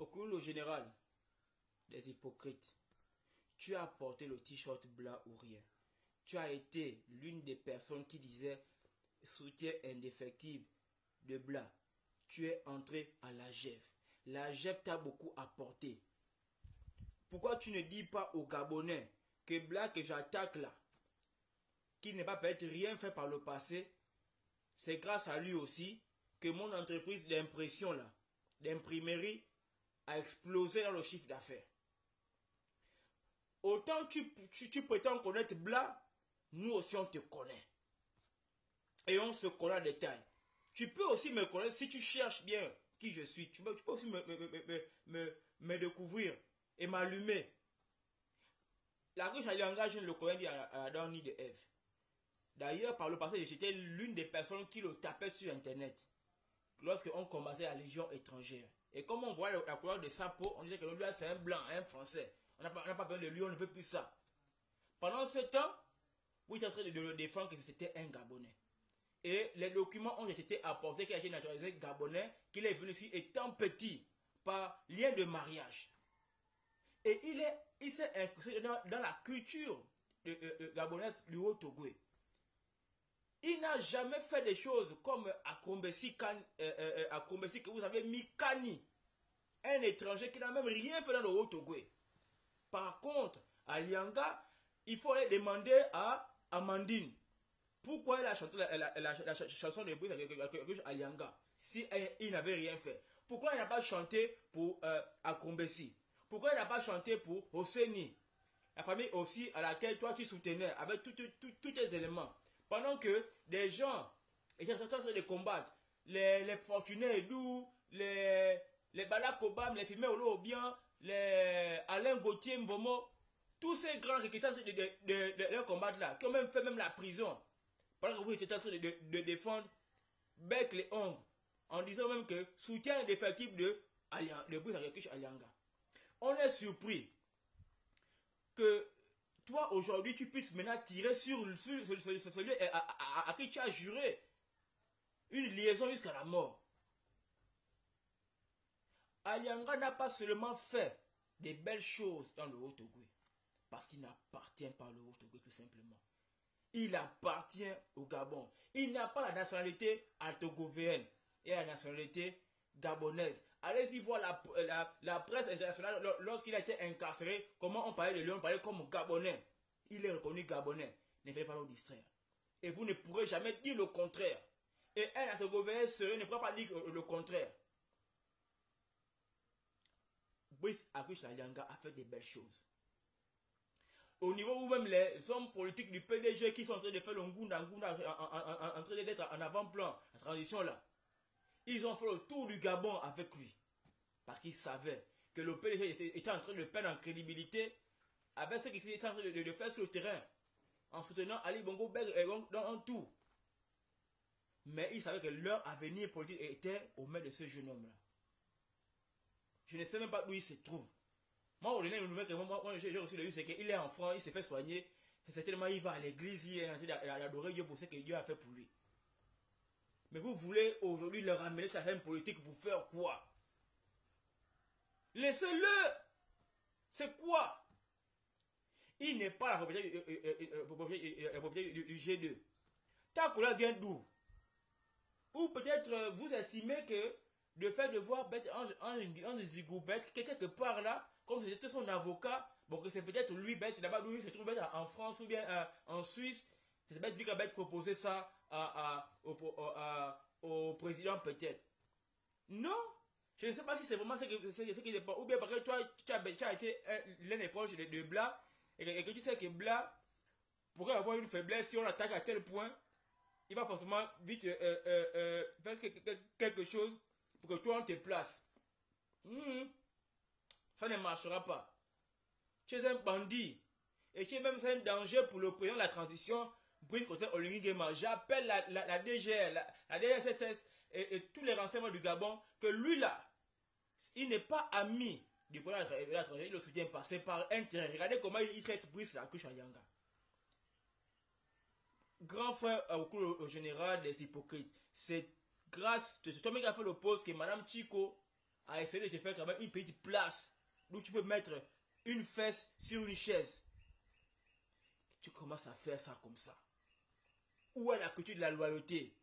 Au cours au général des hypocrites, tu as porté le t-shirt blanc ou rien. Tu as été l'une des personnes qui disait soutien indéfectible de Bla. Tu es entré à la GEF. La GEF t'a beaucoup apporté. Pourquoi tu ne dis pas aux Gabonais que Bla que j'attaque là, qui n'est pas peut-être rien fait par le passé, c'est grâce à lui aussi que mon entreprise d'impression là, d'imprimerie, a explosé dans le chiffre d'affaires. Autant tu prétends connaître Bla, nous aussi on te connaît. Et on se connaît en détail. Tu peux aussi me connaître si tu cherches bien qui je suis. Tu peux aussi me découvrir et m'allumer. La riche Alianga, je ne le connais à Adam ni de Ève. D'ailleurs, par le passé, j'étais l'une des personnes qui le tapait sur Internet lorsqu'on combattait la Légion étrangère. Et comme on voit la couleur de sa peau, on disait que lui c'est un blanc, un français. On n'a pas besoin de lui, on ne veut plus ça. Pendant ce temps, vous êtes en train de le défendre que c'était un Gabonais. Et les documents ont été apportés qu'il a été naturalisé Gabonais, qu'il est venu ici étant petit, par lien de mariage. Et il s'est incrusté dans la culture gabonaise du Haut-Togo. Il n'a jamais fait des choses comme à Kombesi que vous avez mis Kani, un étranger qui n'a même rien fait dans le Haut-Togo. Par contre, à Lianga, il faut aller demander à Amandine pourquoi elle a chanté la chanson de Brice à Lianga si il n'avait rien fait. Pourquoi il n'a pas chanté pour Akombesi? Pourquoi il n'a pas chanté pour Hosseini, la famille aussi à laquelle toi tu soutenais avec tous tes éléments? Pendant que des gens étaient en train de combattre, les Fortunés Edou, les Balak Obam, les Fimé Olo bien, les Alain Gauthier Mbomo, tous ces grands qui étaient en train de combattre là, qui ont même fait la prison, pendant que vous étiez en train de défendre bec les ongles, en disant même que soutien indéfectible de Brice Alianga. On est surpris que toi aujourd'hui tu puisses maintenant tirer sur celui à qui tu as juré une liaison jusqu'à la mort. Alianga n'a pas seulement fait des belles choses dans le Haut-Togo, parce qu'il n'appartient pas au Haut-Togo tout simplement. Il appartient au Gabon. Il n'a pas la nationalité togovéenne et la nationalité gabonaise. Allez-y voir la presse internationale lorsqu'il a été incarcéré, comment on parlait de lui, on parlait comme Gabonais. Il est reconnu Gabonais. Ne fallait pas le distraire. Et vous ne pourrez jamais dire le contraire. Et un Togovéen sérieux ne pourra pas dire le contraire. Brice Alianga a fait des belles choses. Au niveau où même les hommes politiques du PDG qui sont en train de faire le Ngunda, en train d'être en avant-plan, la transition là, ils ont fait le tour du Gabon avec lui. Parce qu'ils savaient que le PDG était en train de perdre en crédibilité avec ce qu'ils étaient en train de faire sur le terrain, en soutenant Ali Bongo Beg dans tout. Mais ils savaient que leur avenir politique était aux mains de ce jeune homme là. Je ne sais même pas où il se trouve. Moi, on a une nouvelle que moi j'ai reçu de lui, c'est qu'il est en France, il s'est fait soigner. C'est tellement il va à l'église, il est en train d'adorer Dieu pour ce que Dieu a fait pour lui. Mais vous voulez aujourd'hui le ramener sur la scène politique pour faire quoi? Laissez-le! C'est quoi? Il n'est pas la propriété du G2. Ta couleur vient d'où? Ou peut-être vous estimez que le fait de voir Bête en Zigoubette, quelque part là, comme c'était son avocat, bon que c'est peut-être lui Bête, là-bas où il se trouve Bête en France ou bien en Suisse, c'est Bête lui qui a Bête proposé ça au président peut-être. Non, je ne sais pas si c'est vraiment ce qui dépend, ou bien parce que toi tu as été l'un des proches de Bla, et que tu sais que Bla pourrait avoir une faiblesse si on l'attaque à tel point, il va forcément vite faire quelque chose pour que toi on te place. Ça ne marchera pas. Tu es un bandit. Et tu es même un danger pour le président de la transition, Brice Oligui Nguema. J'appelle la DGR, la DSSS et tous les renseignements du Gabon que lui là, il n'est pas ami du président de la transition. Il le soutient pas. C'est par intérêt. Regardez comment il traite Brice Alianga. Grand frère au général des hypocrites. C'est grâce, c'est toi qui a fait le poste que Madame Chico à essayer de te faire quand même une petite place où tu peux mettre une fesse sur une chaise. Tu commences à faire ça comme ça. Où est la culture de la loyauté?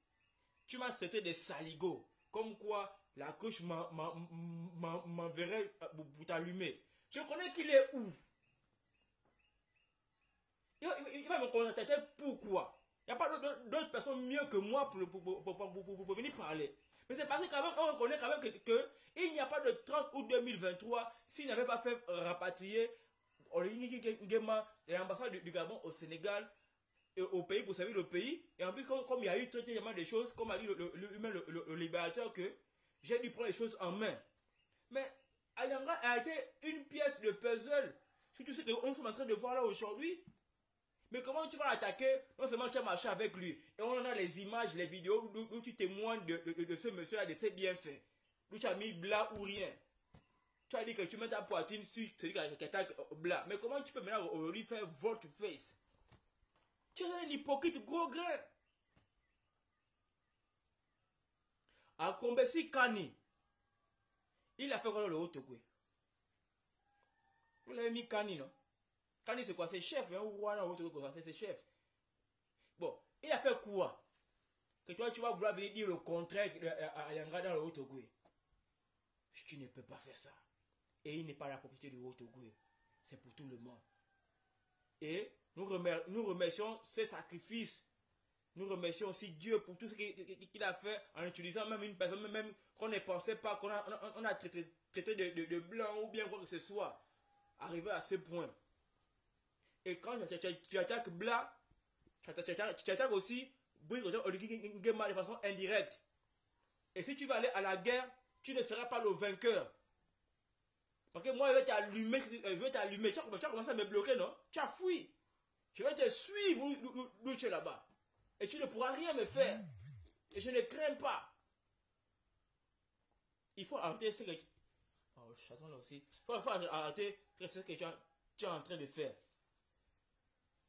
Tu m'as traité de saligo. Comme quoi la gauche m'enverrait pour t'allumer. Je connais qu'il est où. Il va me contacter pourquoi. Il n'y a pas d'autres personnes mieux que moi pour venir parler. Mais c'est parce qu'on reconnaît quand même que il n'y a pas de 30 août 2023 s'il n'avait pas fait rapatrier l'ambassade du Gabon au Sénégal et au pays pour servir le pays. Et en plus, comme il y a eu tellement de choses, comme a dit le libérateur, que j'ai dû prendre les choses en main. Mais Ayanga a été une pièce de puzzle. Surtout ce qu'on est en train de voir là aujourd'hui. Mais comment tu vas l'attaquer? Non seulement tu as marché avec lui. Et on a les images, les vidéos où tu témoignes de ce monsieur-là, de ses bienfaits. Où tu as mis blanc ou rien. Tu as dit que tu mets ta poitrine sur celui qui attaque blanc. Mais comment tu peux maintenant aujourd'hui faire votre face? Tu es un hypocrite gros grain. À Kombesi Kani, il a fait quoi le Haut-Togoué? Vous l'avez mis Kani, non? Kani, c'est quoi? C'est chef, hein? C'est chef. Bon, il a fait quoi? Que toi, tu vas vouloir venir dire le contraire à Yanga dans le Haut-Togoué. Tu ne peux pas faire ça. Et il n'est pas la propriété du Haut-Togoué. C'est pour tout le monde. Et nous remercions ses sacrifices. Nous remercions aussi Dieu pour tout ce qu'il a fait en utilisant même une personne, même qu'on ne pensait pas, qu'on a traité de blanc ou bien quoi que ce soit. Arrivé à ce point. Et quand tu attaques Bla, tu attaques aussi de façon indirecte. Et si tu vas aller à la guerre, tu ne seras pas le vainqueur. Parce que moi, je vais t'allumer. Tu as commencé à me bloquer, non? Tu as fui. Je vais te suivre d'où tu es là-bas. Et tu ne pourras rien me faire. Et je ne crains pas. Il faut arrêter ce que tu... Oh, là aussi. Il faut arrêter ce que tu es en train de faire.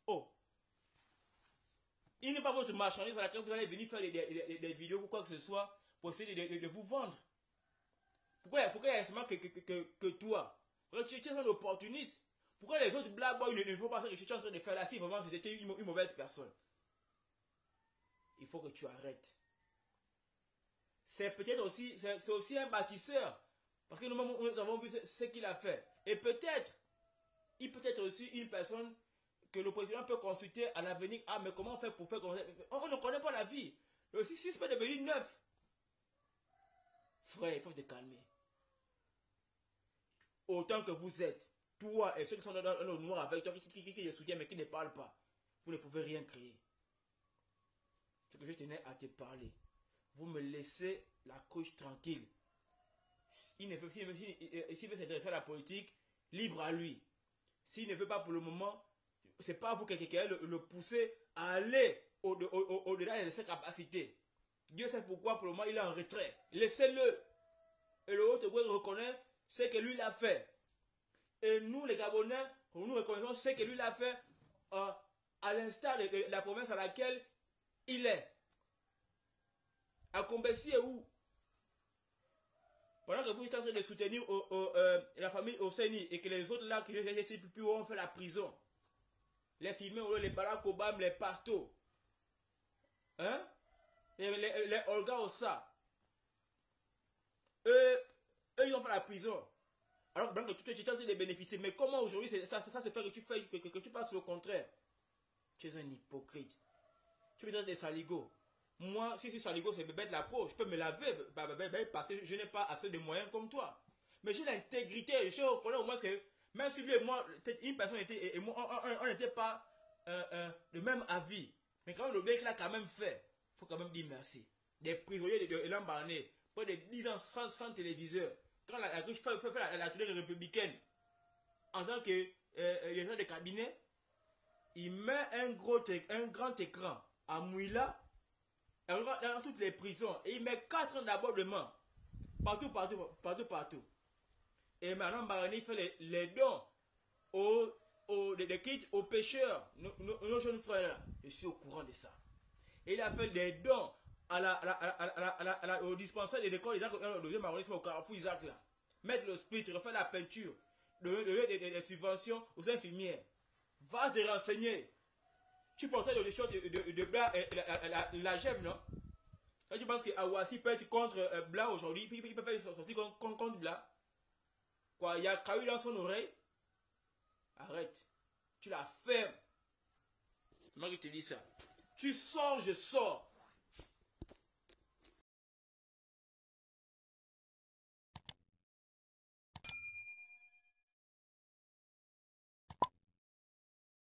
Oh. Il n'est pas votre marchandise à laquelle vous allez venir faire des vidéos ou quoi que ce soit pour essayer de vous vendre. Pourquoi il y a seulement que toi? Pourquoi tu es un opportuniste? Pourquoi les autres blagues, il ne faut pas ça que tu es en train de faire là si vraiment c'était une mauvaise personne? Il faut que tu arrêtes. C'est peut-être aussi, c'est aussi un bâtisseur. Parce que nous avons vu ce qu'il a fait. Et peut-être, il peut être aussi une personne que le président peut consulter à l'avenir. Ah, mais comment on fait pour faire comme ça? On ne connaît pas la vie. Le 6 peut devenir 9. Frère, il faut te calmer. Autant que vous êtes, toi et ceux qui sont dans le noir avec toi, qui les soutiennent mais qui ne parlent pas, vous ne pouvez rien créer. Ce que je tenais à te parler. Vous me laissez la couche tranquille. S'il veut s'intéresser à la politique, libre à lui. S'il ne veut pas pour le moment, c'est pas vous qui allez le pousser à aller au-delà de ses capacités. Dieu sait pourquoi pour le moment il est en retrait. Laissez-le. Et le Haut-Togoué reconnaît ce que lui l'a fait. Et nous les Gabonais, nous reconnaissons ce que lui l'a fait à l'instar de la province à laquelle il est. À Kombesi et où? Pendant que vous êtes en train de soutenir la famille Oseni et que les autres là qui plus ont fait la prison. Les filmés, les Barack Obama, les Pastos. Hein? Les Olga Ossa. Eux, ils ont fait la prison. Alors que tu es en train de bénéficier. Mais comment aujourd'hui ça se fait que tu fasses le contraire? Tu es un hypocrite. Tu me traites des saligots. Moi, si c'est saligo, c'est bébé de la peau. Je peux me laver parce que je n'ai pas assez de moyens comme toi. Mais j'ai l'intégrité. Je reconnais au moins que même si lui et moi, une personne était et moi, on n'était pas le même avis. Mais quand même, le bien qu'il a quand même fait, il faut quand même dire merci. Des prisonniers de Lambarné, près de 10 ans sans téléviseur. Quand la gauche fait la tournée républicaine, en tant que directeur de cabinet, il met un grand écran à Mouila, dans toutes les prisons, et il met 4 ans d'abordement. Partout. Et maintenant, Barani fait les dons des kits aux pêcheurs, nos jeunes frères là. Je suis au courant de ça. Et il a fait des dons au dispensaire de l'école Isaac, au deuxième arrondissement, au Carrefour Isaac là. mettre le split, refaire la peinture, donner des subventions aux infirmières. Va te renseigner. Tu portais des choses de blanc et la gève, non? Quand tu penses que Awassi peut être contre blanc aujourd'hui, puis il peut faire sortir contre blanc. Quoi, il y a caillou dans son oreille. Arrête. Tu la fermes. C'est moi qui te dis ça. Tu sors, je sors.